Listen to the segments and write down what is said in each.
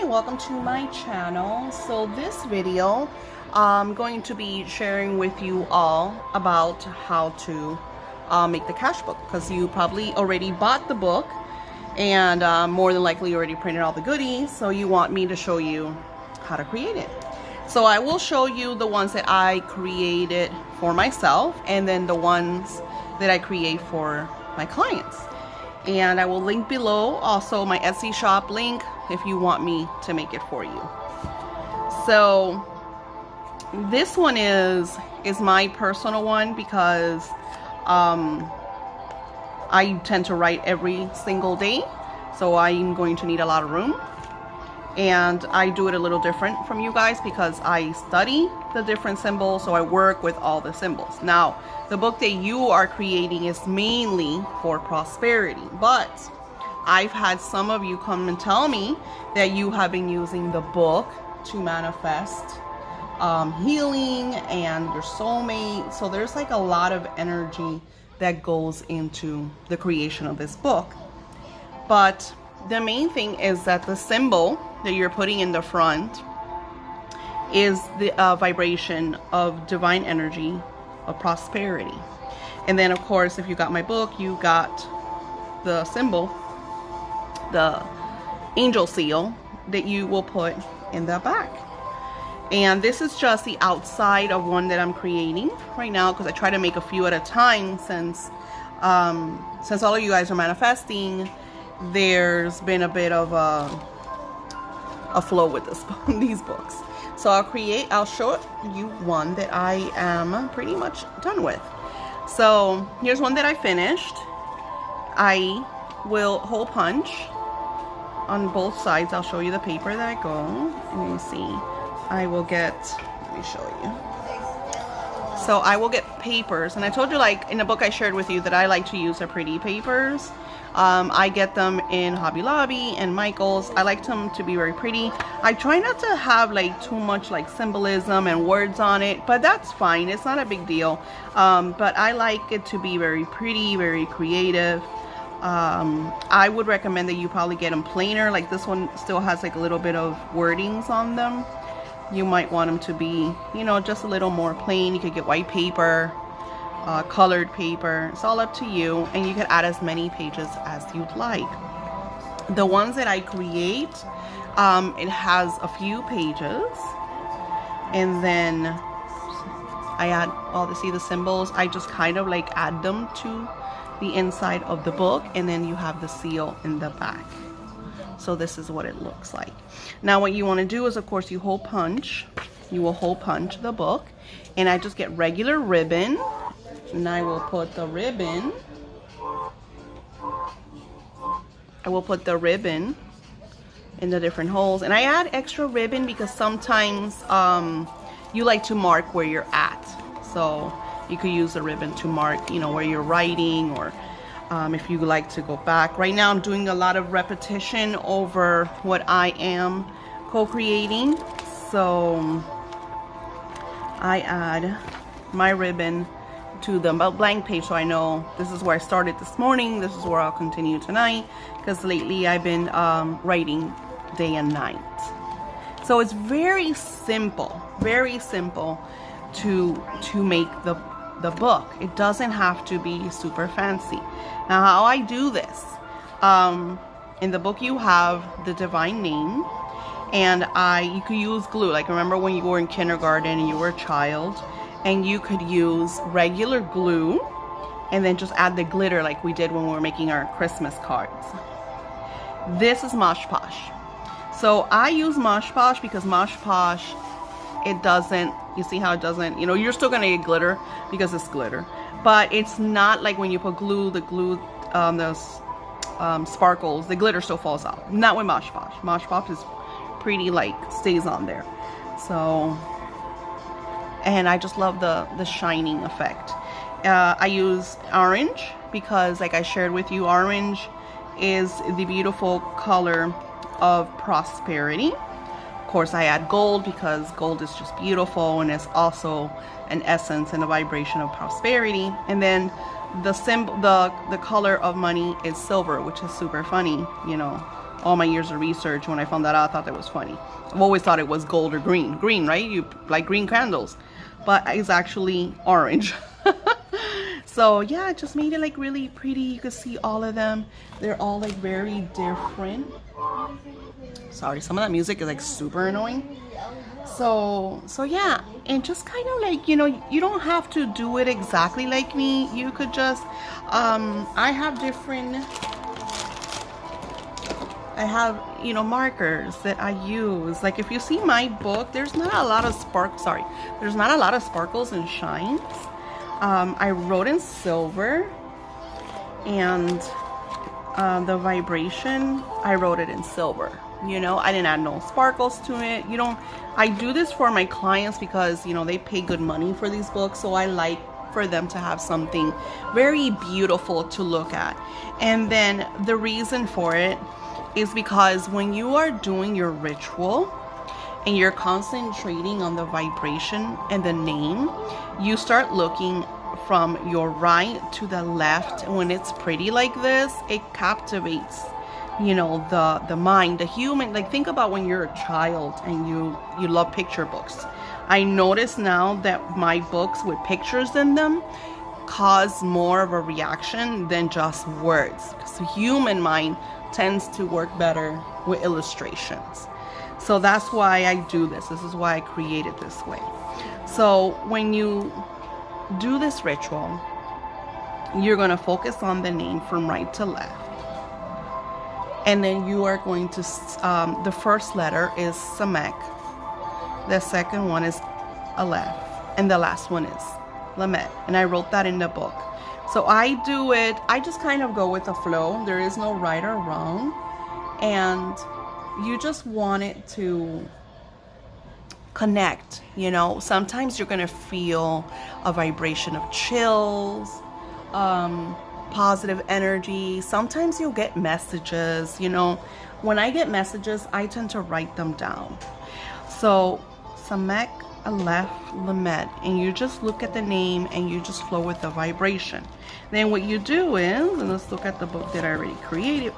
Hi, welcome to my channel. So this video, I'm going to be sharing with you all about how to make the cash book, because you probably already bought the book and more than likely already printed all the goodies, so you want me to show you how to create it. So I will show you the ones that I created for myself and then the ones that I create for my clients. And I will link below also my Etsy shop link if you want me to make it for you. So this one is my personal one because I tend to write every single day, so I'm going to need a lot of room. And I do it a little different from you guys because I study the different symbols, so I work with all the symbols. Now, the book that you are creating is mainly for prosperity, but I've had some of you come and tell me that you have been using the book to manifest healing and your soulmate. So there's like a lot of energy that goes into the creation of this book. But the main thing is that the symbol that you're putting in the front is the vibration of divine energy of prosperity. And then of course, if you got my book, you got the symbol, the angel seal, that you will put in the back. And this is just the outside of one that I'm creating right now, because I try to make a few at a time since all of you guys are manifesting. There's been a bit of a flow with these books. So I'll show you one that I am pretty much done with. So here's one that I finished. I will hole punch on both sides. I'll show you the paper that I go. And you see, I will get, let me show you. So I will get papers, and I told you, like in the book I shared with you, that I like to use the pretty papers. I get them in Hobby Lobby and Michael's. I like them to be very pretty. I try not to have like too much like symbolism and words on it, but that's fine. It's not a big deal. But I like it to be very pretty, very creative. I would recommend that you probably get them plainer. Like this one still has like a little bit of wordings on them. You might want them to be, you know, just a little more plain. You could get white paper, colored paper. It's all up to you, and you can add as many pages as you'd like. The ones that I create, it has a few pages, and then I add all the symbols. I just kind of like add them to the inside of the book, and then you have the seal in the back. So this is what it looks like. Now what you want to do is, of course, you hole punch. You will hole punch the book, and I just get regular ribbon, and I will put the ribbon. In the different holes, and I add extra ribbon because sometimes you like to mark where you're at. So you could use the ribbon to mark, you know, where you're writing, or if you like to go back. Right now I'm doing a lot of repetition over what I am co-creating, so I add my ribbon to the blank page, so I know this is where I started this morning, this is where I'll continue tonight, because lately I've been writing day and night. So it's very simple to make the book. It doesn't have to be super fancy. Now how I do this, in the book you have the divine name, and you could use glue. Like, remember when you were in kindergarten and you were a child, and you could use regular glue and then just add the glitter like we did when we were making our Christmas cards. This is Mosh Posh. So I use Mosh Posh because Mosh Posh, it doesn't, you see how it doesn't, you know, you're still gonna get glitter because it's glitter, but it's not like when you put glue, those sparkles, the glitter still falls out. Not with Mosh Posh. Mosh Posh is pretty, like, stays on there. So, and I just love the shining effect. I use orange because, like I shared with you, orange is the beautiful color of prosperity. Of course, I add gold because gold is just beautiful, and it's also an essence and a vibration of prosperity. And then the symbol, the color of money is silver, which is super funny, you know, all my years of research. When I found that out, I thought that was funny. I've always thought it was gold or green. Green, right? You like green candles, but it's actually orange. So yeah, I just made it like really pretty. You can see all of them. They're all like very different. Sorry, some of that music is like super annoying. So yeah, and just kind of like, you know, you don't have to do it exactly like me. You could just, I have, you know, markers that I use. Like if you see my book, there's not a lot of there's not a lot of sparkles and shines. I wrote in silver, and the vibration, I wrote it in silver. You know, I didn't add no sparkles to it. You don't, I do this for my clients because, you know, they pay good money for these books. So I like for them to have something very beautiful to look at. And then the reason for it is because when you are doing your ritual and you're concentrating on the vibration and the name, you start looking from your right to the left. And when it's pretty like this, it captivates, you know, the mind, the human. Like think about when you're a child and you love picture books. I notice now that my books with pictures in them cause more of a reaction than just words, because the human mind tends to work better with illustrations. So that's why I do this. This is why I create it this way. So when you do this ritual, you're going to focus on the name from right to left. And then you are going to, the first letter is Samek. The second one is Aleph. And the last one is Lamed. And I wrote that in the book. So I do it, I just kind of go with the flow. There is no right or wrong. And you just want it to connect, you know. Sometimes you're going to feel a vibration of chills, positive energy. Sometimes you'll get messages, you know. When I get messages, I tend to write them down. So Samek, Aleph, Lamed, and you just look at the name and you just flow with the vibration. Then what you do is, and let's look at the book that I already created.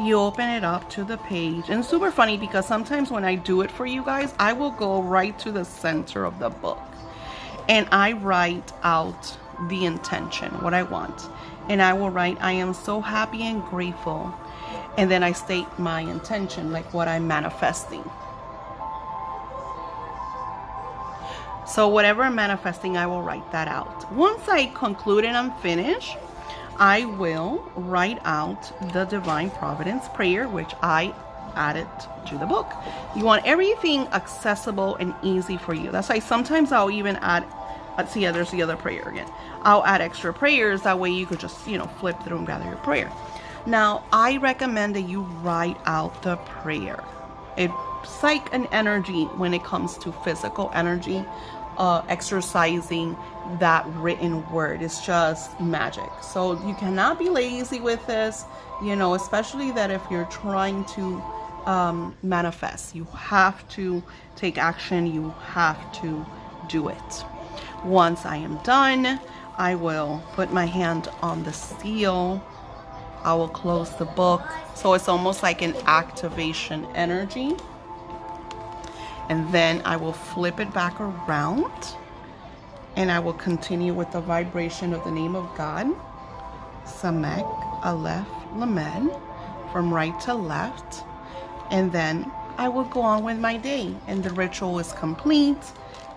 You open it up to the page, and it's super funny because sometimes when I do it for you guys, I will go right to the center of the book and I write out the intention, what I want, and I will write, I am so happy and grateful, and then I state my intention, like what I'm manifesting. So whatever I'm manifesting, I will write that out. Once I conclude and I'm finished, I will write out the Divine Providence prayer, which I added to the book. You want everything accessible and easy for you. That's why sometimes I'll even add, let's see, there's the other prayer again. I'll add extra prayers. That way you could just, you know, flip through and gather your prayer. Now, I recommend that you write out the prayer. It's like an energy when it comes to physical energy. Exercising that written word is just magic. So you cannot be lazy with this, you know, especially that if you're trying to manifest, you have to take action, you have to do it. Once I am done, I will put my hand on the seal. I will close the book. So it's almost like an activation energy. And then I will flip it back around and I will continue with the vibration of the name of God. Samek, Aleph, Lamed, from right to left. And then I will go on with my day and the ritual is complete.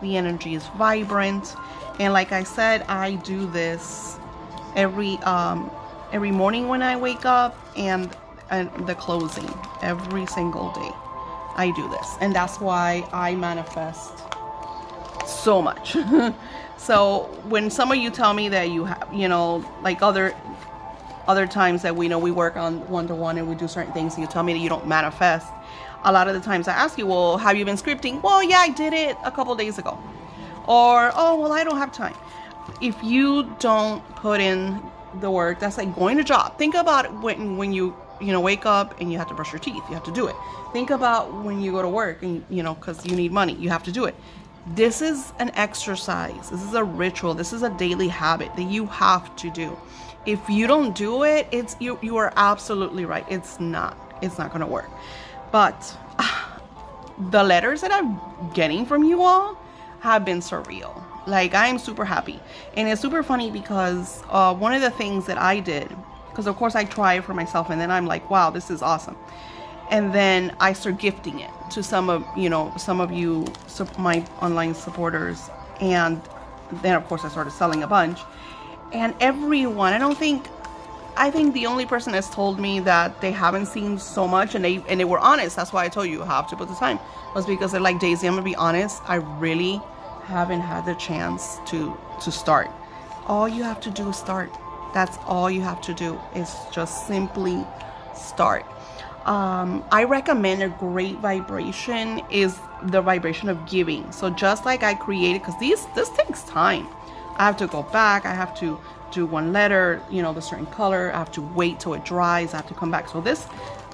The energy is vibrant. And like I said, I do this every morning when I wake up and the closing every single day. I do this, and that's why I manifest so much. So when some of you tell me that you have, you know, like other times that we know we work on one-to-one and we do certain things, and you tell me that you don't manifest, a lot of the times I ask you, well, have you been scripting? Well, yeah, I did it a couple days ago. Or, oh, well, I don't have time. If you don't put in the work, that's like going to job. Think about it when you know, wake up and you have to brush your teeth. You have to do it. Think about when you go to work and, you know, because you need money, you have to do it. This is an exercise. This is a ritual. This is a daily habit that you have to do. If you don't do it, it's you are absolutely right. It's not gonna work. But the letters that I'm getting from you all have been surreal. Like, I'm super happy. And it's super funny because one of the things that I did, because of course I try it for myself, and then I'm like, wow, this is awesome. And then I start gifting it to some of you, my online supporters. And then of course I started selling a bunch. And everyone, I think the only person that's told me that they haven't seen so much, and they were honest. That's why I told you have to put the time, was because they're like, Daisy, I'm gonna be honest, I really haven't had the chance to start. All you have to do is start. That's all you have to do, is just simply start. I recommend a great vibration is the vibration of giving. So just like I created, because this takes time. I have to go back, I have to do one letter, the certain color, I have to wait till it dries, I have to come back. So this,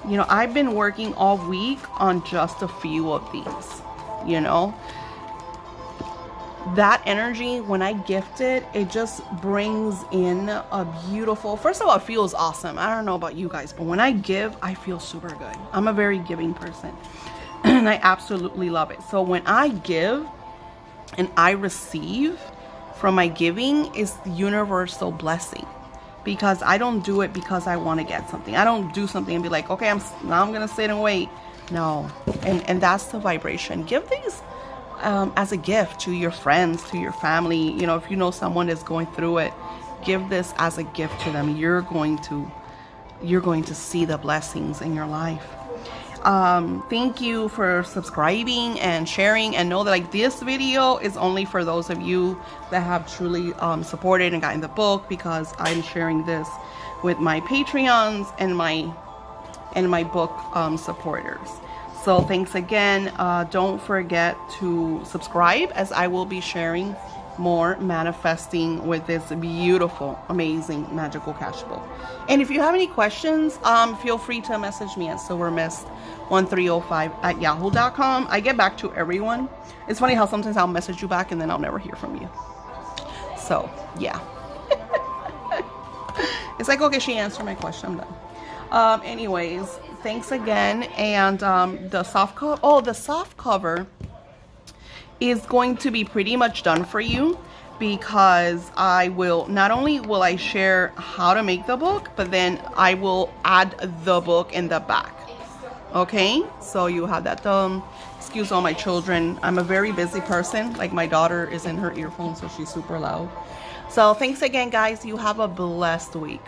I've been working all week on just a few of these, that energy, when I gift it, it just brings in a beautiful, first of all, it feels awesome. I don't know about you guys, but when I give, I feel super good. I'm a very giving person and I absolutely love it. So when I give and I receive from my giving, is the universal blessing, because I don't do it because I want to get something. I don't do something and be like, okay, now I'm gonna sit and wait. No. And that's the vibration. Give these as a gift to your friends, to your family. If you know someone is going through it, give this as a gift to them. You're going to see the blessings in your life. Thank you for subscribing and sharing, and know that like this video is only for those of you that have truly supported and gotten the book, because I'm sharing this with my Patreons and my book supporters. So thanks again. Don't forget to subscribe, as I will be sharing more manifesting with this beautiful, amazing, magical cash book. And if you have any questions, feel free to message me at silvermist1305@yahoo.com. I get back to everyone. It's funny how sometimes I'll message you back and then I'll never hear from you. So yeah. It's like, okay, she answered my question, I'm done. Anyways, thanks again. And the soft cover is going to be pretty much done for you, because not only will I share how to make the book, but then I will add the book in the back. Okay, so you have that done. Excuse all my children, I'm a very busy person. Like, my daughter is in her earphones, so she's super loud. So thanks again, guys. You have a blessed week.